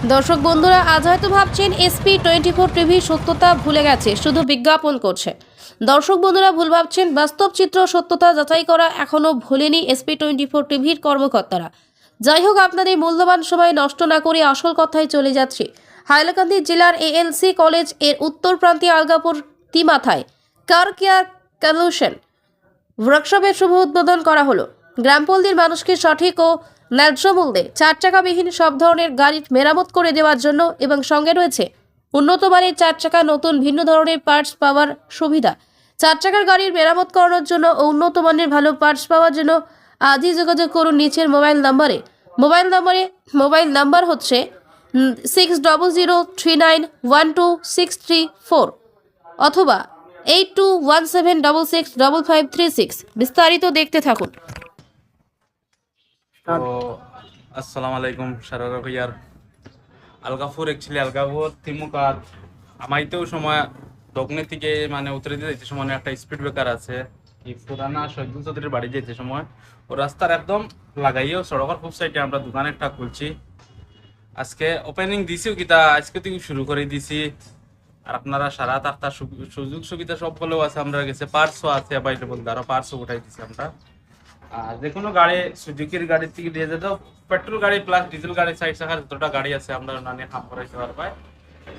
দর্শক বন্ধুরা, আজ হয়তো ভাবছেন SP24 টিভি সত্যতা ভুলে গেছে, শুধু বিজ্ঞাপন করছে। দর্শক বন্ধুরা ভুল ভাবছেন, বাস্তব চিত্র সত্যতা যাচাই করা এখনো ভুলেনি SP24 টিভির কর্মকর্তারা। যাই হোক, আপনাদের মূল্যবান সময় নষ্ট না করে আসল কথায় চলে যাচ্ছি। হাইলাকান্দি জেলার ALC কলেজ এর উত্তর প্রান্তীয় আলগাপুর তিমাথায় কার কেয়ার সলিউশন ওয়ার্কশপের শুভ উদ্বোধন করা হলো। গ্রামপল্লীর মানুষকে সঠিক ও ন্যায্য মূল্যে 4 চাকাবিহীন সব ধরনের গাড়ির মেরামত করে দেওয়ার জন্য এবং সঙ্গে রয়েছে উন্নত মানের 4 চাকা নতুন ভিন্ন ধরনের পার্টস পাওয়ার সুবিধা। 4 চাকার গাড়ির মেরামত করানোর জন্য ও উন্নত মানের ভালো পার্টস পাওয়ার জন্য আজই যোগাযোগ করুন নিচের মোবাইল নাম্বার হচ্ছে 6003912634 অথবা 8217665536। বিস্তারিত দেখতে থাকুন। তো আসসালামু আলাইকুম সারারা ভাইয়ার আলগাপুর তিমুকাত আমাইতেও সময় দক্ষিণের থেকে মানে উত্তরে দিকে যেতে সময় একটা স্পিড ব্রেকার আছে এই পুরানা শহীদুল চৌধুরীর বাড়ি যেতে সময় ও রাস্তার একদম লাগাইও সড়কের খুব সাইডে আমরা দোকান একটা খুলছি। আজকে ওপেনিং দিছিও কিতা আজকে থেকে শুরু করে দিছি। আর আপনারা সারা তার সুযোগ সুবিধা সবগুলোও আছে, আমরা গেছে পার্টসও আছে অ্যাভেলেবল, আরো পার্টসও উঠাই দিছি আমরা। আর যে কোনো গাড়ি সুজুকির গাড়ির থেকে দিয়ে যেত পেট্রোল গাড়ি প্লাস ডিজেল গাড়ি সাইড চাকার যতটা গাড়ি আছে আমরা নিয়ে খাম করাইতে পারবা।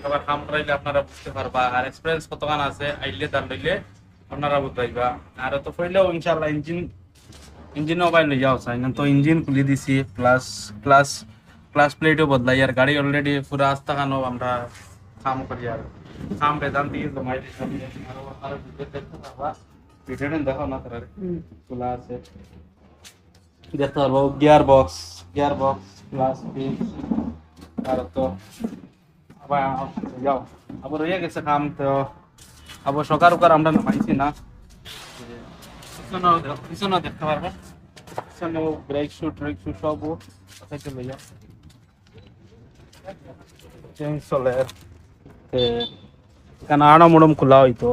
এবার খাম করাইলে আপনারা বুঝতে পারবা আর এক্সপিরিয়েন্স কতখান আছে আইলে তার লইলে আপনারা বুঝাইবা। আর তো পড়লেও ইনশাল্লাহ ইঞ্জিনও বাইরে লইয়া আছে তো ইঞ্জিন খুলে দিছি প্লাস ক্লাস প্লেটও বদলাই। আর গাড়ি অলরেডি পুরো আস্তা খানো আমরা খাম করি আর খাম বেদান দিয়ে জমাই দিছি। আরো দেখতে পারবা ভিডিওটা দেখাও না তারা খোলা আছে দেখতে পারবো। গিয়ার বক্স প্লাস আর তো আবার যাও আবার রয়ে গেছে কাম। তো আবার সকার উকার আমরা নামাইছি না, পিছনেও দেখতে পারবো, পিছনেও ব্রেক শুট সব চলে যাও চেঞ্জ চলে। কেন আড়ম উড়ম খোলা হইতো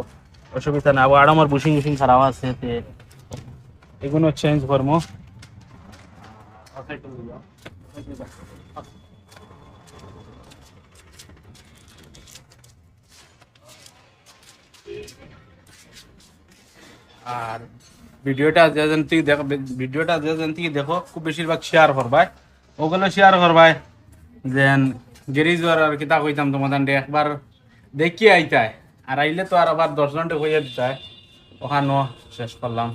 অসুবিধা না। আবার আড়ামার বুশিং খারাপ আছে, এগুলো চেঞ্জ করবো। আর ভিডিওটা যে দেখো খুব বেশিরভাগ শেয়ার করবাই, ওগুলো শেয়ার করবাই যেন গেরিজ আর কিতা কইতাম তোমাদের একবার দেখিয়ে আইতায়। আর আইলে তো আর আবার 10 ঘন্টা হইয়া দিতায়। ওখানেও শেষ করলাম।